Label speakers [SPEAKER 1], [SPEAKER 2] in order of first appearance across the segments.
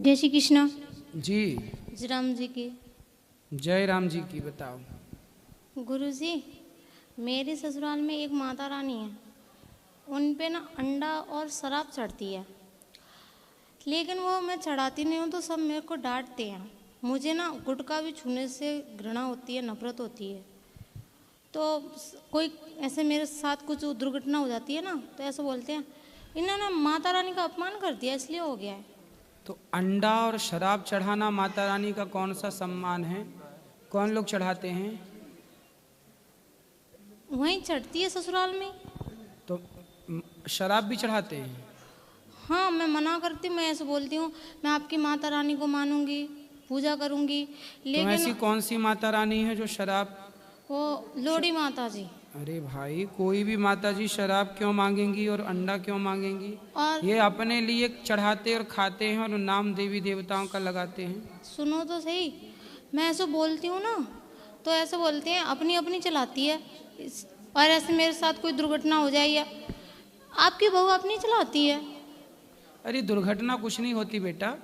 [SPEAKER 1] जय श्री कृष्ण।
[SPEAKER 2] जी
[SPEAKER 1] जय राम जी की।
[SPEAKER 2] जय राम जी की। बताओ।
[SPEAKER 1] गुरु जी, मेरे ससुराल में एक माता रानी है, उन पे ना अंडा और शराब चढ़ती है, लेकिन वो मैं चढ़ाती नहीं हूँ तो सब मेरे को डांटते हैं। मुझे ना गुटखा भी छूने से घृणा होती है, नफरत होती है। तो कोई ऐसे मेरे साथ कुछ दुर्घटना हो जाती है ना, तो ऐसे बोलते हैं इन्होंने माता रानी का अपमान कर दिया इसलिए हो गया है।
[SPEAKER 2] तो अंडा और शराब चढ़ाना माता रानी का कौन सा सम्मान है? कौन लोग चढ़ाते हैं?
[SPEAKER 1] वहीं चढ़ती है ससुराल में।
[SPEAKER 2] तो शराब भी चढ़ाते हैं?
[SPEAKER 1] हाँ, मैं मना करती हूँ, मैं ऐसे बोलती हूँ मैं आपकी माता रानी को मानूंगी, पूजा करूंगी,
[SPEAKER 2] तो
[SPEAKER 1] लेकिन
[SPEAKER 2] ऐसी कौन सी माता रानी है जो शराब?
[SPEAKER 1] वो लोड़ी माता जी।
[SPEAKER 2] अरे भाई, कोई भी माता जी शराब क्यों मांगेंगी और अंडा क्यों मांगेंगी?
[SPEAKER 1] और
[SPEAKER 2] ये अपने लिए चढ़ाते और खाते हैं और नाम देवी देवताओं का लगाते हैं।
[SPEAKER 1] सुनो तो सही, मैं ऐसे बोलती हूँ ना, तो ऐसे बोलते हैं अपनी अपनी चलाती है। और ऐसे मेरे साथ कोई दुर्घटना हो जाए या आपकी बहू अपनी चलाती है।
[SPEAKER 2] अरे दुर्घटना कुछ नहीं होती बेटा।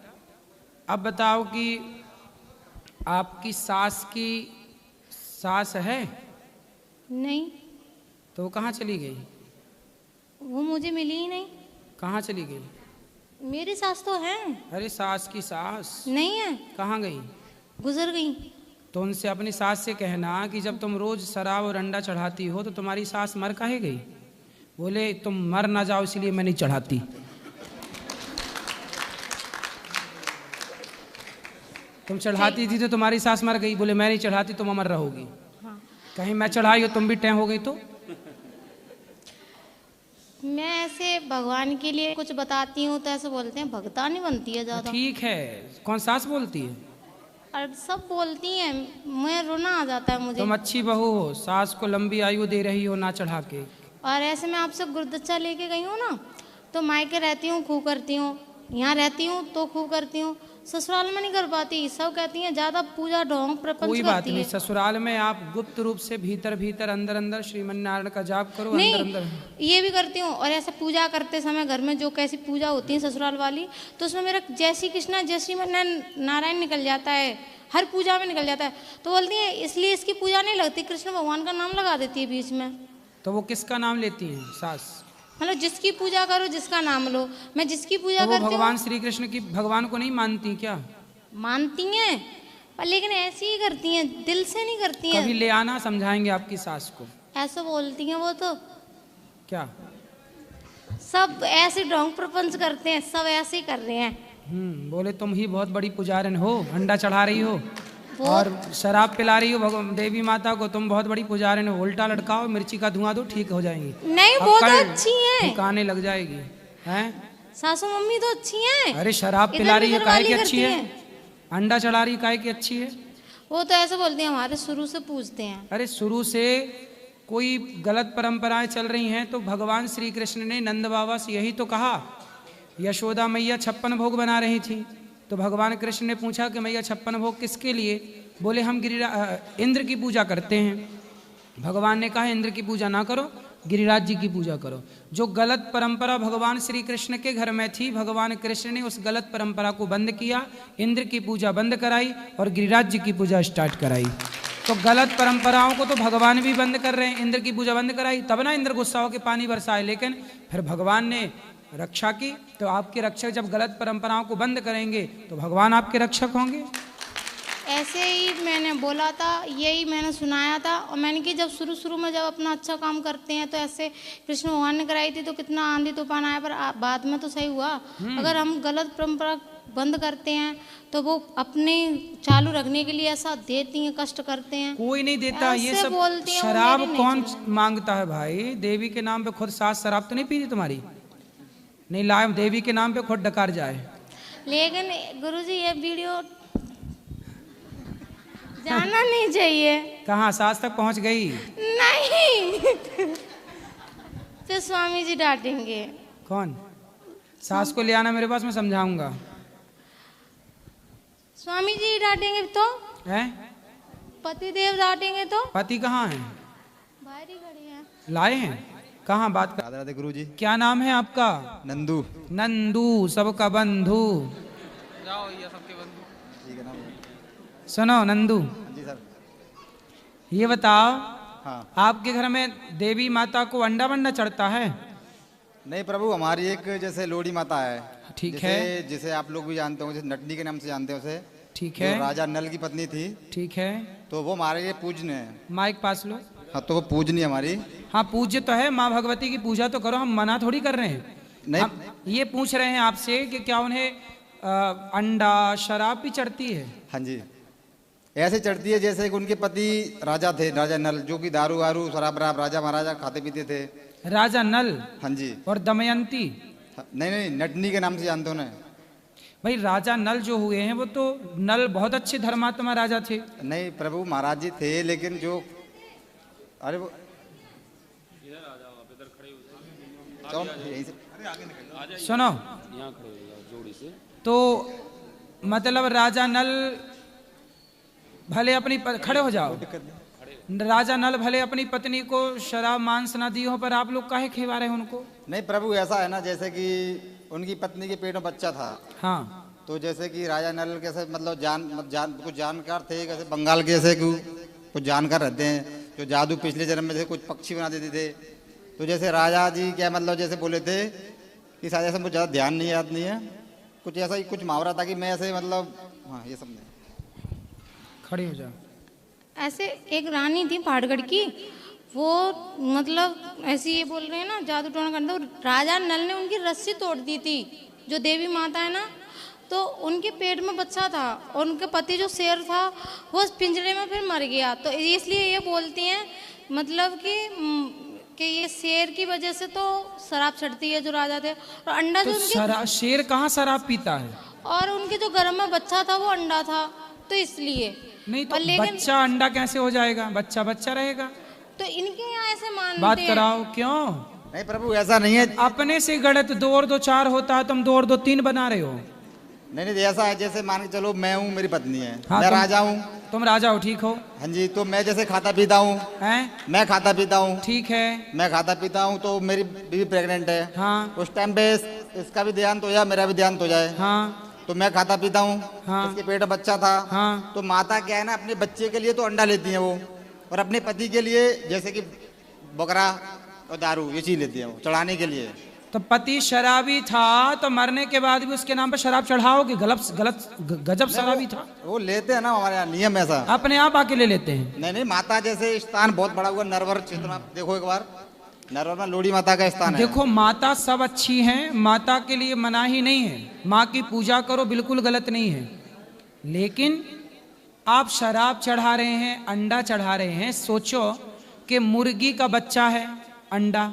[SPEAKER 2] अब बताओ कि आपकी सास है?
[SPEAKER 1] नहीं,
[SPEAKER 2] तो वो कहाँ चली गई?
[SPEAKER 1] वो मुझे मिली ही नहीं।
[SPEAKER 2] कहाँ चली गई?
[SPEAKER 1] मेरी सास तो है।
[SPEAKER 2] अरे सास की सास
[SPEAKER 1] नहीं है,
[SPEAKER 2] कहाँ गई?
[SPEAKER 1] गुजर गई।
[SPEAKER 2] तो उनसे अपनी सास से कहना कि जब तुम रोज शराब और अंडा चढ़ाती हो तो तुम्हारी सास मर काहे गई? बोले तुम मर ना जाओ इसलिए मैं नहीं चढ़ाती। तुम चढ़ाती थी तो तुम्हारी सास मर गई, बोले मैं नहीं चढ़ाती तुम अमर रहोगी।
[SPEAKER 1] हाँ।
[SPEAKER 2] कहीं मैं चढ़ाई हो तुम भी टैं हो गई तो?
[SPEAKER 1] मैं ऐसे भगवान के लिए कुछ बताती हूँ तो ऐसे बोलते हैं भगता नहीं बनती है ज्यादा।
[SPEAKER 2] ठीक है, कौन सास बोलती है?
[SPEAKER 1] और सब बोलती हैं, मैं रोना आ जाता है मुझे।
[SPEAKER 2] तुम अच्छी बहू हो, सास को लंबी आयु दे रही हो ना चढ़ा के।
[SPEAKER 1] और ऐसे मैं आपसे गुरुदक्षा लेके गई हूँ ना, तो मायके रहती हूँ खूब करती हूँ, यहाँ रहती हूँ तो खूब करती हूँ, ससुराल में नहीं कर पाती। सब कहती हैं ज्यादा पूजा ढोंग प्रपंच
[SPEAKER 2] कोई बात
[SPEAKER 1] करती
[SPEAKER 2] नहीं,
[SPEAKER 1] है।
[SPEAKER 2] ससुराल में आप गुप्त रूप से भीतर भीतर अंदर अंदर श्रीमन नारायण का जाप करो।
[SPEAKER 1] नहीं,
[SPEAKER 2] अंदर अंदर
[SPEAKER 1] ये भी करती हूँ। और ऐसे पूजा करते समय घर में जो कैसी पूजा होती है ससुराल वाली, तो उसमें मेरा जय श्री कृष्णा जय श्री नारायण निकल जाता है, हर पूजा में निकल जाता है। तो बोलती है इसलिए इसकी पूजा नहीं लगती, कृष्ण भगवान का नाम लगा देती है बीच में।
[SPEAKER 2] तो वो किसका नाम लेती हैं सास?
[SPEAKER 1] मतलब जिसकी पूजा करो जिसका नाम लो, मैं जिसकी पूजा
[SPEAKER 2] तो वो
[SPEAKER 1] करती
[SPEAKER 2] भगवान
[SPEAKER 1] हूँ।
[SPEAKER 2] श्री कृष्ण की भगवान को नहीं मानती क्या?
[SPEAKER 1] मानती हैं पर लेकिन ऐसी ही करती हैं, दिल से नहीं करती
[SPEAKER 2] कभी
[SPEAKER 1] हैं।
[SPEAKER 2] ले आना, समझाएंगे आपकी सास को।
[SPEAKER 1] ऐसे बोलती हैं वो तो।
[SPEAKER 2] क्या?
[SPEAKER 1] सब ऐसे ढोंग प्रपंच करते हैं, सब ऐसे ही कर रहे हैं।
[SPEAKER 2] बोले तुम ही बहुत बड़ी पुजारन हो, अंडा चढ़ा रही हो
[SPEAKER 1] वो
[SPEAKER 2] और शराब पिला रही हो देवी माता को, तुम बहुत बड़ी पुजारन हो। उल्टा लटकाओ, मिर्ची का धुआं दो, ठीक हो जाएंगी।
[SPEAKER 1] नहीं, वो तो अच्छी हैं,
[SPEAKER 2] ठिकाने लग जाएगी। हैं?
[SPEAKER 1] सासू मम्मी तो अच्छी हैं।
[SPEAKER 2] अरे शराब
[SPEAKER 1] इधर
[SPEAKER 2] पिला रही है
[SPEAKER 1] उधर
[SPEAKER 2] काहे
[SPEAKER 1] वाली
[SPEAKER 2] की अच्छी
[SPEAKER 1] करती
[SPEAKER 2] है?
[SPEAKER 1] हैं।
[SPEAKER 2] अंडा चढ़ा रही काहे की अच्छी है?
[SPEAKER 1] वो तो ऐसे बोलते हैं हमारे शुरू से पूछते हैं।
[SPEAKER 2] अरे शुरू से कोई गलत परंपराएं चल रही हैं तो भगवान श्री कृष्ण ने नंद बाबा से यही तो कहा। यशोदा मैया 56 भोग बना रही थी, तो भगवान कृष्ण ने पूछा कि मैया 56 भोग किसके लिए? बोले हम इंद्र की पूजा करते हैं। भगवान ने कहा इंद्र की पूजा ना करो, गिरिराज जी की पूजा करो। जो गलत परंपरा भगवान श्री कृष्ण के घर में थी, भगवान कृष्ण ने उस गलत परंपरा को बंद किया, इंद्र की पूजा बंद कराई और गिरिराज जी की पूजा स्टार्ट कराई। तो गलत परंपराओं को तो भगवान भी बंद कर रहे हैं, इंद्र की पूजा बंद कराई, तब ना इंद्र गुस्सा होकर पानी बरसाए। लेकिन फिर भगवान ने रक्षा की, तो आपके रक्षक जब गलत परंपराओं को बंद करेंगे तो भगवान आपके रक्षक होंगे।
[SPEAKER 1] ऐसे ही मैंने बोला था, यही मैंने सुनाया था। और मैंने कि जब शुरू में जब अपना अच्छा काम करते हैं तो ऐसे कृष्ण भगवान ने कराई थी तो कितना आंधी तूफान आया, पर बाद में तो सही हुआ। अगर हम गलत परंपरा बंद करते हैं तो वो अपने चालू रखने के लिए ऐसा देती हैं, कष्ट करते हैं।
[SPEAKER 2] कोई नहीं देता ये
[SPEAKER 1] ऐसे
[SPEAKER 2] सब।
[SPEAKER 1] बोलती हैं, वो
[SPEAKER 2] शराब
[SPEAKER 1] मेरी नहीं
[SPEAKER 2] कौन
[SPEAKER 1] चलेगी।
[SPEAKER 2] मांगता है भाई? देवी के नाम पे खुद सास शराब तो नहीं पी रही तुम्हारी? नहीं लाए देवी के नाम पे खुद डकार जाए।
[SPEAKER 1] लेकिन गुरुजी ये वीडियो जाना नहीं चाहिए।
[SPEAKER 2] कहाँ सास तक पहुंच गई?
[SPEAKER 1] नहीं फिर स्वामी जी डांटेंगे।
[SPEAKER 2] कौन? सास को ले आना मेरे पास, मैं समझाऊंगा।
[SPEAKER 1] स्वामी जी डांटेंगे तो?
[SPEAKER 2] हैं?
[SPEAKER 1] पति देव डांटेंगे तो?
[SPEAKER 2] पति कहाँ है?
[SPEAKER 1] बाहर ही खड़े हैं।
[SPEAKER 2] लाए हैं? कहाँ बात कर?
[SPEAKER 3] राधे राधे गुरु जी।
[SPEAKER 2] क्या नाम है आपका?
[SPEAKER 3] नंदू।
[SPEAKER 2] नंदू, सबका बंधु।
[SPEAKER 3] ठीक है ना।
[SPEAKER 2] सुनो नंदू,
[SPEAKER 3] जी सर।
[SPEAKER 2] ये बताओ,
[SPEAKER 3] हाँ।
[SPEAKER 2] आपके घर में देवी माता को अंडा वंडा चढ़ता है?
[SPEAKER 3] नहीं प्रभु, हमारी एक जैसे लोड़ी माता है,
[SPEAKER 2] ठीक
[SPEAKER 3] जिसे
[SPEAKER 2] है।
[SPEAKER 3] जिसे आप लोग भी जानते हो, जैसे नटनी के नाम से जानते हो उसे।
[SPEAKER 2] ठीक
[SPEAKER 3] जो
[SPEAKER 2] है।
[SPEAKER 3] राजा नल की पत्नी थी,
[SPEAKER 2] ठीक है।
[SPEAKER 3] तो वो हमारे लिए पूजनीय है।
[SPEAKER 2] माइक पास लो।
[SPEAKER 3] हाँ, तो वो पूजनीय हमारी।
[SPEAKER 2] हाँ पूज्य तो है, माँ भगवती की पूजा तो करो, हम मना थोड़ी कर रहे हैं।
[SPEAKER 3] नहीं।
[SPEAKER 2] हम ये पूछ रहे हैं आपसे कि क्या उन्हें अंडा शराब भी चढ़ती है?
[SPEAKER 3] हाँ जी, ऐसे चढ़ती है जैसे कि उनके पति राजा थे, राजा नल, जो कि दारू वारू शराब वराब राजा महाराजा खाते पीते थे।
[SPEAKER 2] राजा नल
[SPEAKER 3] हाँ जी।
[SPEAKER 2] और दमयंती?
[SPEAKER 3] नहीं नहीं, नटनी के नाम से जानते हो ना।
[SPEAKER 2] भाई राजा नल जो हुए हैं वो तो नल बहुत अच्छे धर्मात्मा राजा थे।
[SPEAKER 3] नहीं प्रभु, महाराज जी थे, लेकिन जो अरे वो चलो यहीं से।
[SPEAKER 2] सुनो, तो मतलब राजा नल भले अपनी खड़े हो जाओ, राजा नल भले अपनी पत्नी को शराब मांस ना दी हो, पर आप लोग काहे खिला रहे हैं उनको?
[SPEAKER 3] नहीं प्रभु, ऐसा है ना, जैसे कि उनकी पत्नी के पेट में बच्चा था।
[SPEAKER 2] हाँ।
[SPEAKER 3] तो जैसे कि राजा नल कैसे मतलब कुछ जानकार थे, कैसे बंगाल के जैसे कुछ जानकार रहते हैं, जो जादू पिछले जन्म में से कुछ पक्षी बना देते थे। तो जैसे राजा जी क्या मतलब जैसे बोले थे कि शायद ऐसा मुझे ज़्यादा ध्यान नहीं याद नहीं है, कुछ ऐसा ही कुछ मुहावरा था कि मैं ऐसे मतलब, हाँ ये सब नहीं।
[SPEAKER 2] खड़े हो जाओ।
[SPEAKER 1] ऐसे एक रानी थी पहाड़गढ़ की, वो मतलब ऐसे ये बोल रहे हैं ना जादू टोना करते, तो राजा नल ने उनकी रस्सी तोड़ दी थी, जो देवी माता है ना, तो उनके पेट में बच्चा था और उनके पति जो शेर था वो पिंजरे में फिर मर गया। तो इसलिए ये बोलती हैं मतलब कि ये शेर की वजह से तो शराब चढ़ती है जो राजा थे, और अंडा
[SPEAKER 2] तो
[SPEAKER 1] जो उनके
[SPEAKER 2] शेर कहाँ शराब पीता है?
[SPEAKER 1] और उनके जो गर्भ में बच्चा था वो अंडा था, तो इसलिए।
[SPEAKER 2] नहीं तो
[SPEAKER 1] लेकिन
[SPEAKER 2] बच्चा अंडा कैसे हो जाएगा? बच्चा बच्चा रहेगा।
[SPEAKER 1] तो इनके यहाँ ऐसे मानते
[SPEAKER 2] बात
[SPEAKER 1] हैं।
[SPEAKER 2] कराओ। क्यों?
[SPEAKER 3] नहीं प्रभु, ऐसा नहीं है।
[SPEAKER 2] अपने से गणित 2 और 2 4 होता है, तुम 2 और 2 3 बना रहे हो।
[SPEAKER 3] नहीं नहीं, ऐसा है जैसे मान के चलो मैं हूँ, मेरी पत्नी है,
[SPEAKER 2] हाँ,
[SPEAKER 3] मैं राजा हूँ।
[SPEAKER 2] तुम राजा हो, ठीक हो।
[SPEAKER 3] हाँ जी, तो मैं जैसे खाता पीता हूँ,
[SPEAKER 2] हैं?
[SPEAKER 3] मैं खाता पीता हूँ,
[SPEAKER 2] ठीक है।
[SPEAKER 3] मैं खाता पीता हूँ, तो मेरी बीवी प्रेग्नेंट है।
[SPEAKER 2] हाँ।
[SPEAKER 3] उस टाइम पे इसका भी ध्यान तो जाए, मेरा भी ध्यान तो जाए।
[SPEAKER 2] हाँ।
[SPEAKER 3] तो मैं खाता पीता हूँ।
[SPEAKER 2] हाँ।
[SPEAKER 3] इसके पेट में बच्चा था।
[SPEAKER 2] हाँ।
[SPEAKER 3] तो माता क्या है ना, अपने बच्चे के लिए तो अंडा लेती है वो, और अपने पति के लिए जैसे कि बकरा और दारू ये चीज लेती है वो चढ़ाने के लिए।
[SPEAKER 2] तो पति शराबी था तो मरने के बाद भी उसके नाम पर शराब चढ़ाओगे? गजब शराबी था।
[SPEAKER 3] वो लेते हैं ना, हमारे यहाँ नियम ऐसा।
[SPEAKER 2] अपने आप आके ले लेते हैं।
[SPEAKER 3] नहीं नहीं, माता जैसे स्थान बहुत बड़ा हुआ नरवर क्षेत्र में, आप देखो एक बार, नरवर में लोड़ी माता का स्थान है।
[SPEAKER 2] देखो माता सब अच्छी हैं, माता के लिए मना ही नहीं है, माँ की पूजा करो, बिल्कुल गलत नहीं है। लेकिन आप शराब चढ़ा रहे हैं, अंडा चढ़ा रहे हैं। सोचो कि मुर्गी का बच्चा है अंडा,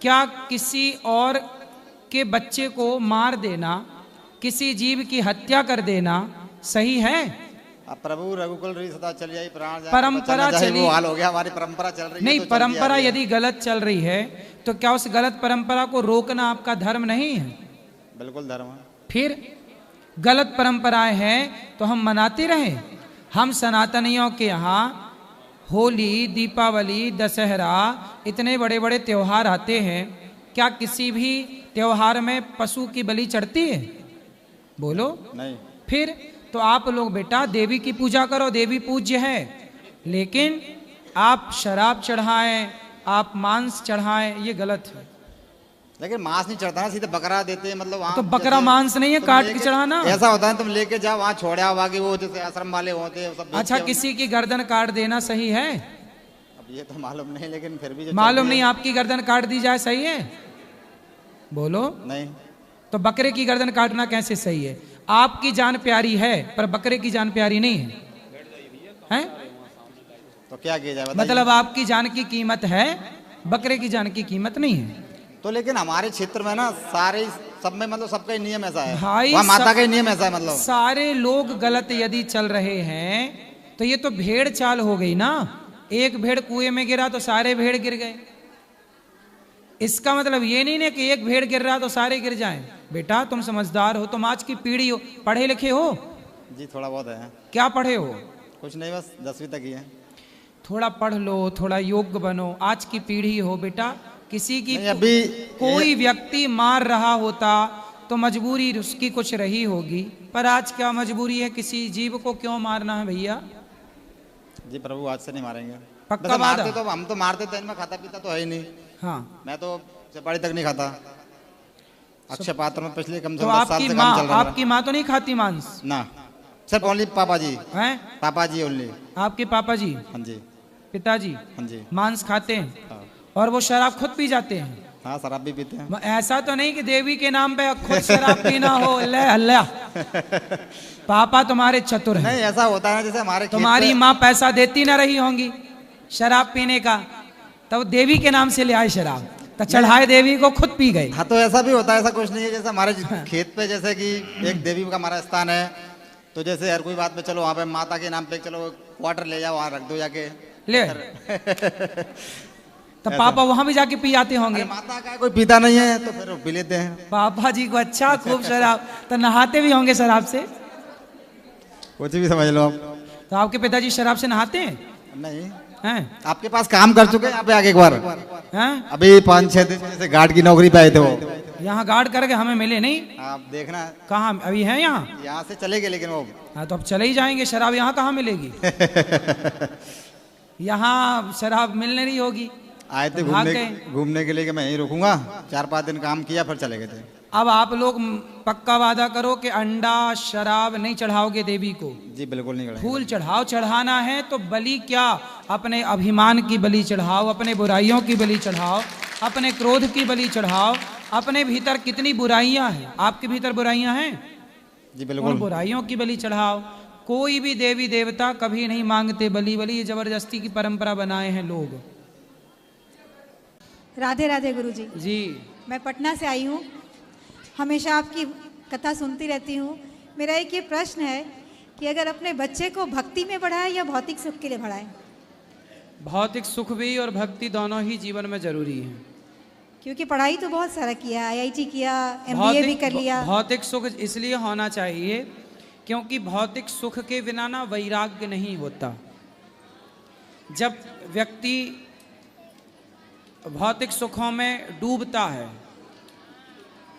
[SPEAKER 2] क्या किसी और के बच्चे को मार देना, किसी जीव की हत्या कर देना सही है?
[SPEAKER 3] अब प्रभु रघुकुल री सदा चली आई, प्राण जाए
[SPEAKER 2] परंपरा चली,
[SPEAKER 3] वो हाल हो गया। हमारी परंपरा चल रही है,
[SPEAKER 2] नहीं
[SPEAKER 3] तो
[SPEAKER 2] परंपरा यदि गलत चल रही है तो क्या उस गलत परंपरा को रोकना आपका धर्म नहीं है?
[SPEAKER 3] बिल्कुल धर्म है।
[SPEAKER 2] फिर गलत परंपराएं हैं तो हम मनाते रहें? हम सनातनियों के यहाँ होली, दीपावली, दशहरा, इतने बड़े बड़े त्योहार आते हैं, क्या किसी भी त्योहार में पशु की बलि चढ़ती है? बोलो
[SPEAKER 3] नहीं।
[SPEAKER 2] फिर तो आप लोग बेटा देवी की पूजा करो, देवी पूज्य है, लेकिन आप शराब चढ़ाएं, आप मांस चढ़ाएं, ये गलत है।
[SPEAKER 3] लेकिन मांस नहीं चढ़ता ना, सीधे बकरा देते हैं, मतलब वहाँ
[SPEAKER 2] तो बकरा मांस नहीं है, काट के चढ़ाना।
[SPEAKER 3] ऐसा होता है, तुम लेके जाओ वहाँ छोड़ आओ, बाकी वो जैसे आश्रम वाले होते हैं सब।
[SPEAKER 2] अच्छा, किसी की गर्दन काट देना सही है?
[SPEAKER 3] अब ये तो मालूम नहीं, लेकिन फिर भी
[SPEAKER 2] मालूम नहीं, आपकी गर्दन काट दी जाए सही है? बोलो।
[SPEAKER 3] नहीं।
[SPEAKER 2] तो बकरे की गर्दन काटना कैसे सही है? आपकी जान प्यारी है पर बकरे की जान प्यारी नहीं है, हैं?
[SPEAKER 3] तो क्या किया जाए?
[SPEAKER 2] मतलब आपकी जान की कीमत है, बकरे की जान की कीमत नहीं है।
[SPEAKER 3] तो लेकिन हमारे क्षेत्र में ना सारे सब में मतलब सबका ही नियम ऐसा है
[SPEAKER 2] भाई,
[SPEAKER 3] वहाँ माता का ही नियम ऐसा है। मतलब
[SPEAKER 2] सारे लोग गलत यदि चल रहे हैं तो ये तो भेड़ चाल हो गई ना। एक भेड़ कुएं में गिरा तो सारे भेड़ गिर गए। इसका मतलब ये नहीं ना कि एक भेड़ गिर रहा तो सारे गिर जाएं। बेटा तुम समझदार हो, तुम आज की पीढ़ी हो, पढ़े लिखे हो?
[SPEAKER 3] जी थोड़ा बहुत है।
[SPEAKER 2] क्या पढ़े हो?
[SPEAKER 3] कुछ नहीं, बस 10वीं तक ही है।
[SPEAKER 2] थोड़ा पढ़ लो, थोड़ा योग्य बनो। आज की पीढ़ी हो बेटा, किसी की
[SPEAKER 3] अभी
[SPEAKER 2] कोई व्यक्ति मार रहा होता तो मजबूरी उसकी कुछ रही होगी, पर आज क्या मजबूरी है, किसी जीव को क्यों मारना है भैया?
[SPEAKER 3] जी प्रभु आज से नहीं मारेंगे।
[SPEAKER 2] पक्का
[SPEAKER 3] वैसे
[SPEAKER 2] वादा?
[SPEAKER 3] मारते तो हम तो मारते थे, मैं खाता पीता तो है ही नहीं।
[SPEAKER 2] हाँ,
[SPEAKER 3] मैं तो चपाड़ी तक नहीं खाता। अक्षय पात्र में पिछले कम से
[SPEAKER 2] तो
[SPEAKER 3] कम 10 साल
[SPEAKER 2] आपकी
[SPEAKER 3] से
[SPEAKER 2] माँ,
[SPEAKER 3] काम चल रहा है
[SPEAKER 2] आपकी माँ तो नहीं खाती मांस?
[SPEAKER 3] ना, सिर्फ ओनली पापा जी।
[SPEAKER 2] हैं?
[SPEAKER 3] पापा जी ओनली।
[SPEAKER 2] आपके पापा जी,
[SPEAKER 3] हाँ जी,
[SPEAKER 2] पिताजी
[SPEAKER 3] हाँ जी।
[SPEAKER 2] मांस खाते हैं
[SPEAKER 3] हाँ,
[SPEAKER 2] और वो शराब खुद पी जाते हैं?
[SPEAKER 3] हाँ शराब भी पीते हैं।
[SPEAKER 2] ऐसा तो नहीं कि देवी के नाम पे खुद शराब पीना हो। ले अल्लाह, पापा तुम्हारे चतुर हैं।
[SPEAKER 3] नहीं ऐसा होता है जैसे हमारे खेत
[SPEAKER 2] तुम्हारी
[SPEAKER 3] पे-
[SPEAKER 2] माँ पैसा देती ना रही होंगी शराब पीने का, तब देवी के नाम से ले आए शराब, तो चढ़ाए देवी को, खुद पी गए।
[SPEAKER 3] हाँ तो ऐसा भी होता है, ऐसा कुछ नहीं है। जैसे हमारे खेत पे जैसे कि एक देवी का हमारा स्थान है, तो जैसे हर कोई बात पे चलो वहाँ पे माता के नाम पे चलो क्वार्टर ले जाओ, वहाँ रख दो जाके।
[SPEAKER 2] ले तो पापा वहां भी जाके पी आते होंगे।
[SPEAKER 3] अरे माता का कोई पीता नहीं है तो फिर वो पी लेते हैं।
[SPEAKER 2] पापा जी को अच्छा खूब शराब, तो नहाते भी होंगे शराब से?
[SPEAKER 3] कुछ भी समझ लो आप।
[SPEAKER 2] तो आपके पिताजी शराब से नहाते हैं?
[SPEAKER 3] नहीं,
[SPEAKER 2] हैं?
[SPEAKER 3] आपके पास काम कर चुके हैं यहाँ पे आगे एक बार।
[SPEAKER 2] हैं?
[SPEAKER 3] अभी 5-6 दिन जैसे गार्ड की नौकरी पे आए थे वो।
[SPEAKER 2] यहाँ गार्ड करके हमें मिले नहीं।
[SPEAKER 3] आप देखना,
[SPEAKER 2] कहाँ अभी है यहाँ?
[SPEAKER 3] यहाँ से चले गए लेकिन वो।
[SPEAKER 2] हाँ तो अब चले ही जाएंगे, शराब यहाँ कहाँ मिलेगी? यहाँ शराब मिलने नहीं होगी।
[SPEAKER 3] आए थे
[SPEAKER 2] तो भाग
[SPEAKER 3] घूमने के लिए कि मैं यहीं रुकूंगा। 4-5 दिन काम किया फिर चले गए थे।
[SPEAKER 2] अब आप लोग पक्का वादा करो कि अंडा शराब नहीं चढ़ाओगे देवी को?
[SPEAKER 3] जी बिल्कुल नहीं करेंगे।
[SPEAKER 2] फूल चढ़ाओ, चढ़ाना है तो बलि क्या, अपने अभिमान की बलि चढ़ाओ, अपने बुराइयों की बलि चढ़ाओ, अपने क्रोध की बलि चढ़ाओ। अपने भीतर कितनी बुराइयां हैं, आपके भीतर बुराइयां हैं,
[SPEAKER 3] जी
[SPEAKER 2] उन
[SPEAKER 3] बिल्कुल।
[SPEAKER 2] बुराइयों की बलि चढ़ाओ। कोई भी देवी देवता कभी नहीं मांगते बलि। बलि ये जबरदस्ती की परंपरा बनाए हैं लोग।
[SPEAKER 4] राधे राधे गुरुजी।
[SPEAKER 2] जी,
[SPEAKER 4] मैं पटना से आई हूँ, हमेशा आपकी कथा सुनती रहती हूँ। मेरा एक ये प्रश्न है कि अगर अपने बच्चे को भक्ति में बढ़ाएं या भौतिक सुख के लिए बढ़ाएं?
[SPEAKER 2] भौतिक सुख भी और भक्ति दोनों ही जीवन में जरूरी है।
[SPEAKER 4] क्योंकि पढ़ाई तो बहुत सारा किया, IIT किया, MBA भी कर लिया।
[SPEAKER 2] भौतिक सुख इसलिए होना चाहिए क्योंकि भौतिक सुख के बिना ना वैराग्य नहीं होता। जब व्यक्ति भौतिक सुखों में डूबता है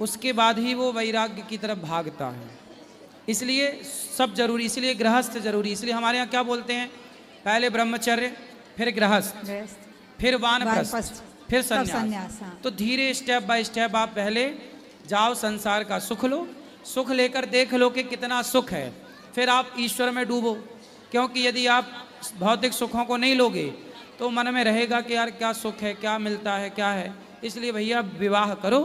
[SPEAKER 2] उसके बाद ही वो वैराग्य की तरफ भागता है। इसलिए सब जरूरी, इसलिए गृहस्थ जरूरी। इसलिए हमारे यहाँ क्या बोलते हैं, पहले ब्रह्मचर्य, फिर गृहस्थ, फिर वानप्रस्थ, फिर संन्यास।
[SPEAKER 4] हाँ।
[SPEAKER 2] तो धीरे स्टेप बाय स्टेप आप पहले जाओ, संसार का सुख लो, सुख लेकर देख लो कि कितना सुख है, फिर आप ईश्वर में डूबो। क्योंकि यदि आप भौतिक सुखों को नहीं लोगे तो मन में रहेगा कि यार क्या सुख है, क्या मिलता है, क्या है। इसलिए भैया विवाह करो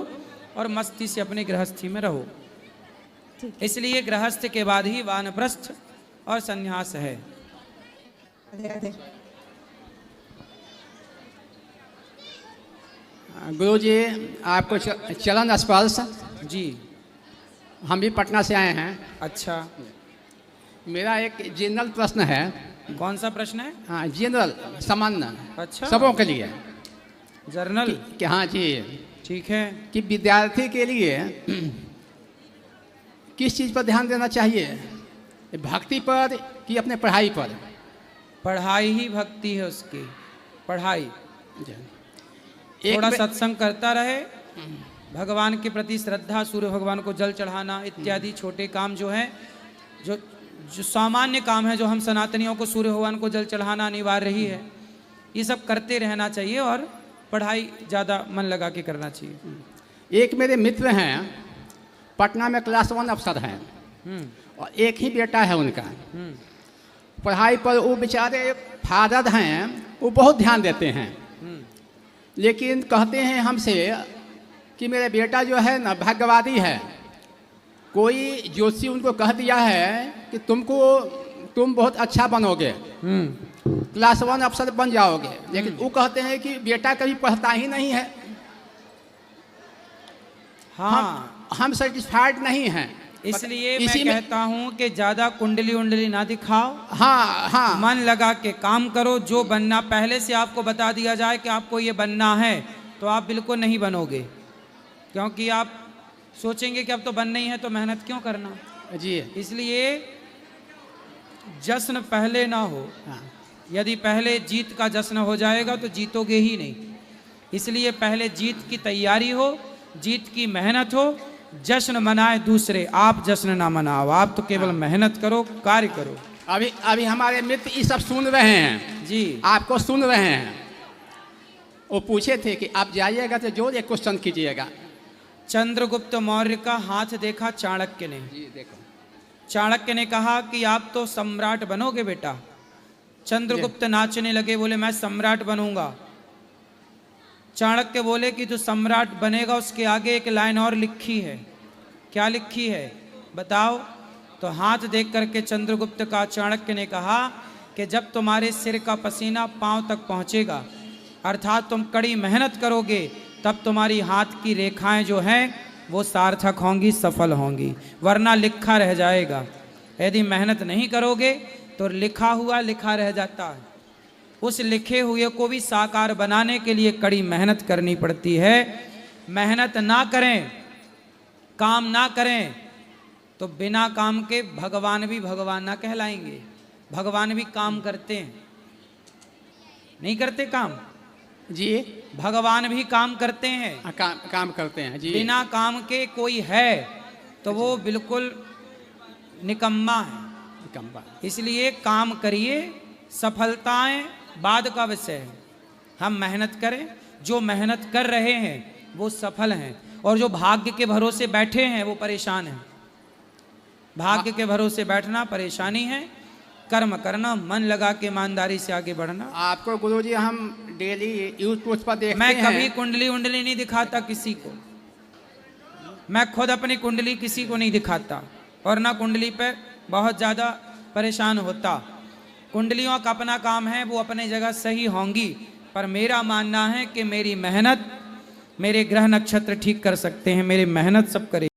[SPEAKER 2] और मस्ती से अपनी गृहस्थी में रहो। इसलिए गृहस्थ के बाद ही वानप्रस्थ और संन्यास है।
[SPEAKER 5] गुरु जी आपको चरण स्पर्श।
[SPEAKER 2] जी,
[SPEAKER 5] हम भी पटना से आए हैं।
[SPEAKER 2] अच्छा,
[SPEAKER 5] मेरा एक जनरल प्रश्न है।
[SPEAKER 2] कौन सा प्रश्न है?
[SPEAKER 5] हाँ, जनरल सामान्य,
[SPEAKER 2] अच्छा,
[SPEAKER 5] सबों के लिए।
[SPEAKER 2] जर्नल,
[SPEAKER 5] कि हाँ जी,
[SPEAKER 2] ठीक है।
[SPEAKER 5] कि विद्यार्थी के लिए किस चीज़ पर ध्यान देना चाहिए, भक्ति पर कि अपने पढ़ाई पर?
[SPEAKER 2] पढ़ाई ही भक्ति है उसकी, पढ़ाई।
[SPEAKER 5] एक
[SPEAKER 2] थोड़ा
[SPEAKER 5] में-
[SPEAKER 2] सत्संग करता रहे, भगवान के प्रति श्रद्धा, सूर्य भगवान को जल चढ़ाना इत्यादि छोटे काम जो हैं, जो जो सामान्य काम है, जो हम सनातनियों को सूर्य भगवान को जल चढ़ाना अनिवार्य ही है, ये सब करते रहना चाहिए और पढ़ाई ज़्यादा मन लगा के करना चाहिए।
[SPEAKER 5] एक मेरे मित्र हैं, पटना में क्लास 1 अफसर हैं, और एक ही बेटा है उनका। पढ़ाई पर वो बेचारे फादर हैं, वो बहुत ध्यान देते हैं, लेकिन कहते हैं हमसे कि मेरा बेटा जो है ना भाग्यवादी है। कोई जोशी उनको कह दिया है कि तुम बहुत अच्छा बनोगे, क्लास 1 अफसर बन जाओगे, लेकिन वो कहते हैं कि बेटा कभी पढ़ता ही नहीं है।
[SPEAKER 2] हाँ,
[SPEAKER 5] हम सेटिस्फाइड नहीं हैं।
[SPEAKER 2] इसलिए
[SPEAKER 5] इसी
[SPEAKER 2] मैं
[SPEAKER 5] में-
[SPEAKER 2] कहता हूँ कि ज़्यादा कुंडली उंडली ना दिखाओ,
[SPEAKER 5] हाँ हाँ,
[SPEAKER 2] मन लगा के काम करो। जो बनना पहले से आपको बता दिया जाए कि आपको ये बनना है, तो आप बिल्कुल नहीं बनोगे, क्योंकि आप सोचेंगे कि अब तो बनना ही है तो मेहनत क्यों करना।
[SPEAKER 5] जी
[SPEAKER 2] इसलिए जश्न पहले ना हो।
[SPEAKER 5] हाँ,
[SPEAKER 2] यदि पहले जीत का जश्न हो जाएगा तो जीतोगे ही नहीं। इसलिए पहले जीत की तैयारी हो, जीत की मेहनत हो, जश्न मनाए दूसरे, आप जश्न ना मनाओ। आप तो केवल मेहनत करो, कार्य करो।
[SPEAKER 5] अभी अभी हमारे मित्र ये सब सुन रहे हैं
[SPEAKER 2] जी।
[SPEAKER 5] आपको सुन रहे हैं। वो पूछे थे कि आप जाइएगा तो जो एक क्वेश्चन कीजिएगा।
[SPEAKER 2] चंद्रगुप्त मौर्य का हाथ देखा चाणक्य ने।
[SPEAKER 5] जी देखो।
[SPEAKER 2] चाणक्य ने कहा कि आप तो सम्राट बनोगे बेटा। चंद्रगुप्त नाचने लगे, बोले मैं सम्राट बनूंगा। चाणक्य बोले कि तू सम्राट बनेगा, उसके आगे एक लाइन और लिखी है। क्या लिखी है बताओ? तो हाथ देख करके चंद्रगुप्त का चाणक्य ने कहा कि जब तुम्हारे सिर का पसीना पांव तक पहुंचेगा, अर्थात तुम कड़ी मेहनत करोगे, तब तुम्हारी हाथ की रेखाएं जो हैं वो सार्थक होंगी, सफल होंगी, वरना लिखा रह जाएगा। यदि मेहनत नहीं करोगे तो लिखा हुआ लिखा रह जाता है। उस लिखे हुए को भी साकार बनाने के लिए कड़ी मेहनत करनी पड़ती है। मेहनत ना करें, काम ना करें तो बिना काम के भगवान भी भगवान ना कहलाएंगे। भगवान भी काम करते हैं, नहीं करते काम?
[SPEAKER 5] जी
[SPEAKER 2] भगवान भी काम करते हैं।
[SPEAKER 5] काम करते हैं जी।
[SPEAKER 2] बिना काम के कोई है तो वो बिल्कुल निकम्मा है।
[SPEAKER 5] निकम्मा।
[SPEAKER 2] इसलिए काम करिए, सफलताएं बाद का विषय है। हम मेहनत करें, जो मेहनत कर रहे हैं वो सफल हैं, और जो भाग्य के भरोसे बैठे हैं वो परेशान हैं। भाग्य के भरोसे बैठना परेशानी है। कर्म करना, मन लगा के ईमानदारी से आगे बढ़ना।
[SPEAKER 5] आपको गुरुजी हम डेली यूट्यूब पर देखते
[SPEAKER 2] मैं
[SPEAKER 5] हैं।
[SPEAKER 2] कभी कुंडली उंडली नहीं दिखाता किसी को। मैं खुद अपनी कुंडली किसी को नहीं दिखाता, और ना कुंडली पे बहुत ज़्यादा परेशान होता। कुंडलियों का अपना काम है, वो अपनी जगह सही होंगी, पर मेरा मानना है कि मेरी मेहनत, मेरे ग्रह नक्षत्र ठीक कर सकते हैं। मेरी मेहनत सब करे।